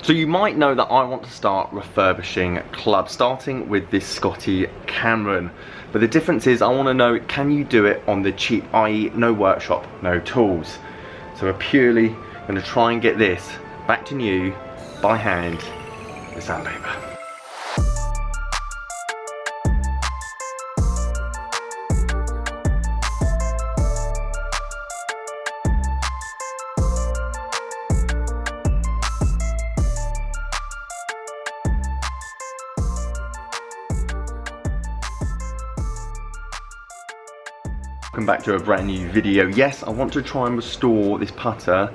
So you might know that I want to start refurbishing clubs, starting with this Scotty Cameron. But the difference is I want to know, can you do it on the cheap, i.e. no workshop, no tools. So we're purely going to try and get this back to new by hand with sandpaper. Welcome back to a brand new video. Yes, I want to try and restore this putter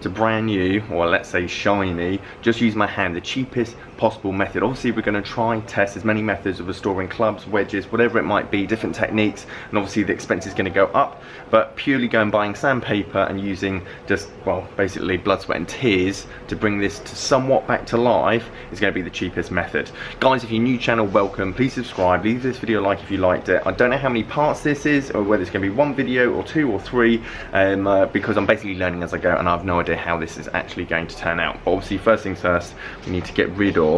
to brand new, or let's say shiny. Just use my hand, the cheapest possible method. Obviously we're going to try and test as many methods of restoring clubs, wedges, whatever it might be, different techniques, and obviously the expense is going to go up, but purely going buying sandpaper and using just, well, basically blood, sweat and tears to bring this to somewhat back to life is going to be the cheapest method. Guys, if you're new channel, welcome, please subscribe, leave this video a like if you liked it. I don't know how many parts this is, or whether it's going to be one video or two or three, because I'm basically learning as I go and I have no idea how this is actually going to turn out. But obviously first things first, we need to get rid of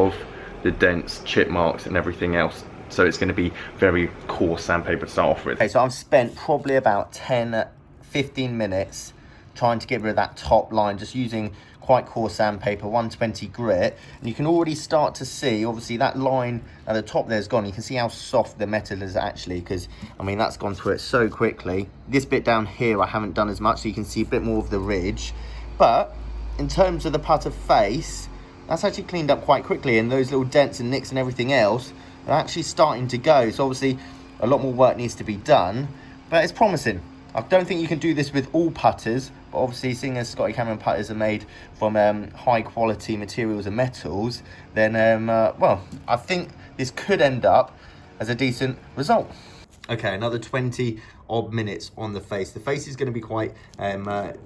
the dents, chip marks and everything else. So it's going to be very coarse sandpaper to start off with. Okay, so I've spent probably about 10-15 minutes trying to get rid of that top line, just using quite coarse sandpaper, 120 grit, and you can already start to see, obviously that line at the top there's gone. You can see how soft the metal is actually, because I mean that's gone through it so quickly. This bit down here I haven't done as much, so you can see a bit more of the ridge, but in terms of the putter face, that's actually cleaned up quite quickly, and those little dents and nicks and everything else are actually starting to go. So obviously a lot more work needs to be done, but it's promising. I don't think you can do this with all putters, but obviously seeing as Scotty Cameron putters are made from high quality materials and metals, then well, I think this could end up as a decent result. Okay, another 20 odd minutes on the face. The face is going to be quite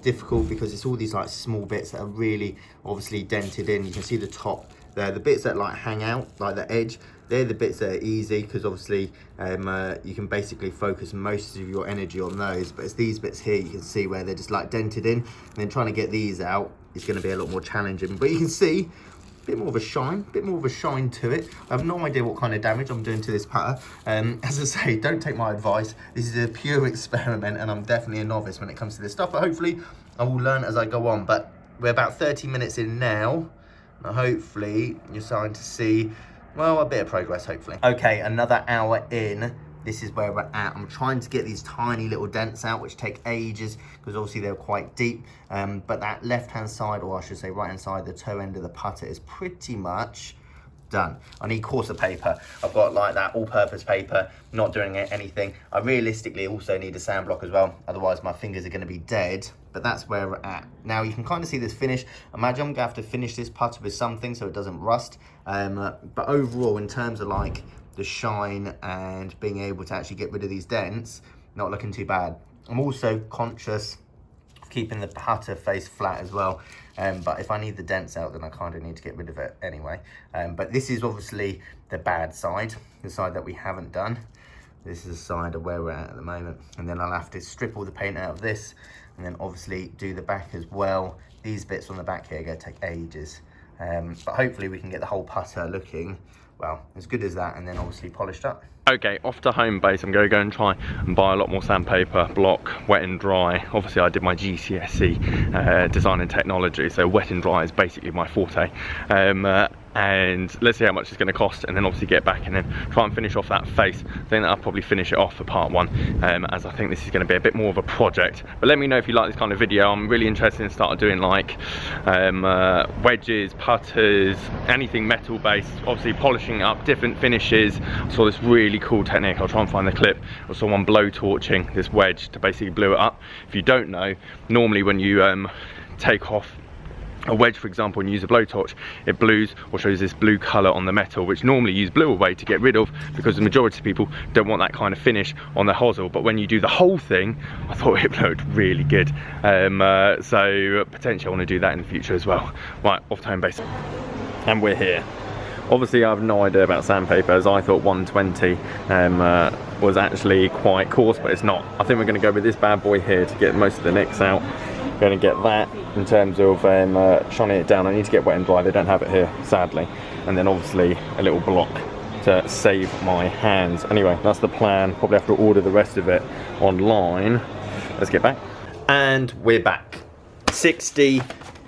difficult because it's all these like small bits that are really obviously dented in. You can see the top there, the bits that like hang out, like the edge, they're the bits that are easy because obviously you can basically focus most of your energy on those. But it's these bits here you can see where they're just like dented in, and then trying to get these out is going to be a lot more challenging. But you can see a bit more of a shine to it. I have no idea what kind of damage I'm doing to this putter. As I say, don't take my advice. This is a pure experiment and I'm definitely a novice when it comes to this stuff, but hopefully I will learn as I go on. But we're about 30 minutes in now. Hopefully you're starting to see, well, a bit of progress, hopefully. Okay, another hour in. This is where we're at. I'm trying to get these tiny little dents out, which take ages because obviously they're quite deep. But that left-hand side, or I should say right-hand side, the toe end of the putter is pretty much done. I need coarser paper. I've got like that all-purpose paper, not doing anything. I realistically also need a sand block as well, otherwise my fingers are going to be dead. But that's where we're at. Now you can kind of see this finish. Imagine I'm going to have to finish this putter with something so it doesn't rust. But overall, in terms of like the shine and being able to actually get rid of these dents, not looking too bad. I'm also conscious of keeping the putter face flat as well. But if I need the dents out, then I kind of need to get rid of it anyway. But this is obviously the bad side, the side that we haven't done. This is the side of where we're at the moment. And then I'll have to strip all the paint out of this, and then obviously do the back as well. These bits on the back here are going to take ages. But hopefully we can get the whole putter looking, well, as good as that, and then obviously polished up. Okay, off to home base. I'm going to go and try and buy a lot more sandpaper, block, wet and dry. Obviously I did my GCSE design and technology, so wet and dry is basically my forte. And let's see how much it's going to cost, and then obviously get back and then try and finish off that face. I think that I'll probably finish it off for part one, as I think this is going to be a bit more of a project. But let me know if you like this kind of video. I'm really interested in starting doing like wedges, putters, anything metal based, obviously polishing up different finishes. I saw this really cool technique, I'll try and find the clip, of someone blow torching this wedge to basically blow it up. If you don't know, normally when you take off a wedge, for example, and use a blowtorch, it blues or shows this blue color on the metal, which normally you use blue away to get rid of, because the majority of people don't want that kind of finish on the hosel. But when you do the whole thing, I thought it looked really good. So potentially I want to do that in the future as well. Right, off to home base, and we're here. Obviously I have no idea about sandpaper, as I thought 120 was actually quite coarse, but it's not. I think we're going to go with this bad boy here to get most of the nicks out. going to get that in terms of shining it down. I need to get wet and dry, they don't have it here sadly, and then obviously a little block to save my hands. Anyway, that's the plan. Probably have to order the rest of it online. Let's get back. And we're back. 60,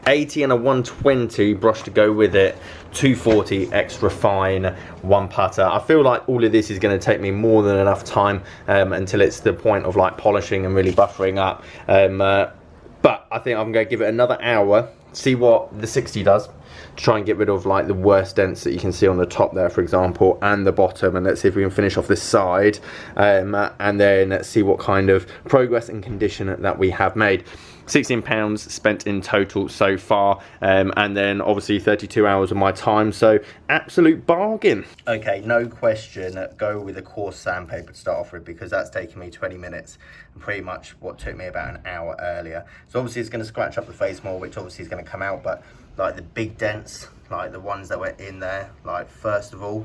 80 and a 120 brush to go with it, 240 extra fine, one putter. I feel like all of this is going to take me more than enough time until it's the point of like polishing and really buffering up. But I think I'm going to give it another hour, see what the 60 does, to try and get rid of like the worst dents that you can see on the top there, for example, and the bottom, and let's see if we can finish off this side, and then let's see what kind of progress and condition that we have made. £16 spent in total so far, and then obviously 32 hours of my time, so absolute bargain. Okay, no question, go with a coarse sandpaper to start off with, because that's taken me 20 minutes and pretty much what took me about an hour earlier. So obviously it's going to scratch up the face more, which obviously is going to come out, but like the big dents, like the ones that were in there, like first of all,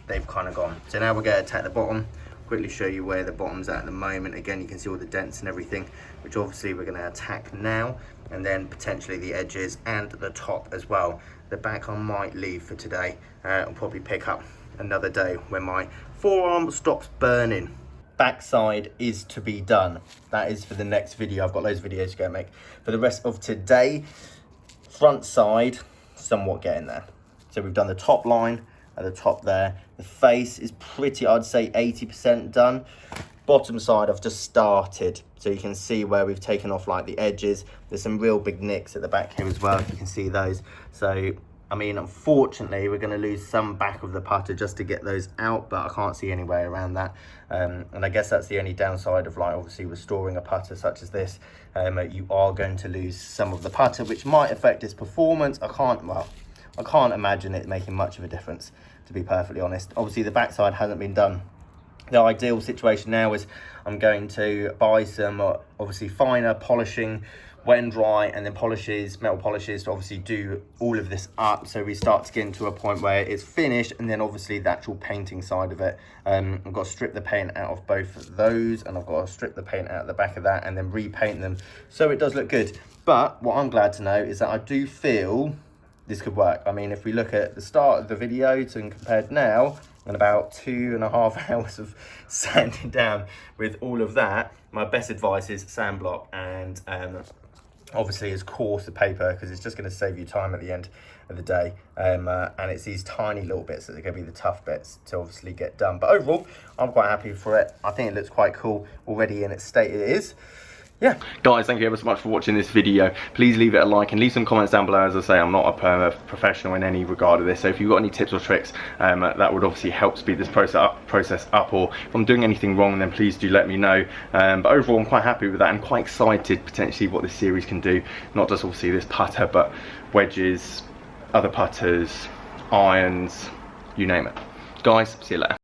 they've kind of gone. So now we're going to attack the bottom, quickly show you where the bottom's at the moment. Again, you can see all the dents and everything, which obviously we're going to attack now, and then potentially the edges and the top as well. The back I might leave for today. I'll probably pick up another day when my forearm stops burning. Backside is to be done. That is for the next video. I've got loads of videos to go make for the rest of today. Front side, somewhat getting there. So we've done the top line at the top there. The face is pretty, I'd say 80% done. Bottom side I've just started, so you can see where we've taken off like the edges. There's some real big nicks at the back here as well, if you can see those. So I mean, unfortunately we're going to lose some back of the putter just to get those out, but I can't see any way around that. And I guess that's the only downside of like obviously restoring a putter such as this. You are going to lose some of the putter, which might affect its performance. I can't imagine it making much of a difference, to be perfectly honest. Obviously the backside hasn't been done. The ideal situation now is I'm going to buy some obviously finer polishing, wet and dry, and then polishes, metal polishes, to obviously do all of this up, so we start to get into a point where it's finished, and then obviously the actual painting side of it. I've got to strip the paint out of both of those, and I've got to strip the paint out of the back of that and then repaint them so it does look good. But what I'm glad to know is that I do feel this could work. I mean, if we look at the start of the video to compared now, and about 2.5 hours of sanding down with all of that, my best advice is sand block, and obviously as coarse a paper, because it's just going to save you time at the end of the day. And it's these tiny little bits that are going to be the tough bits to obviously get done. But overall, I'm quite happy for it. I think it looks quite cool already in its state it is. Yeah, guys, thank you ever so much for watching this video. Please leave it a like and leave some comments down below. As I say, I'm not a professional in any regard of this, so if you've got any tips or tricks, that would obviously help speed this process up, or if I'm doing anything wrong, then please do let me know. But overall, I'm quite happy with that and quite excited potentially what this series can do. Not just obviously this putter, but wedges, other putters, irons, you name it. Guys, see you later.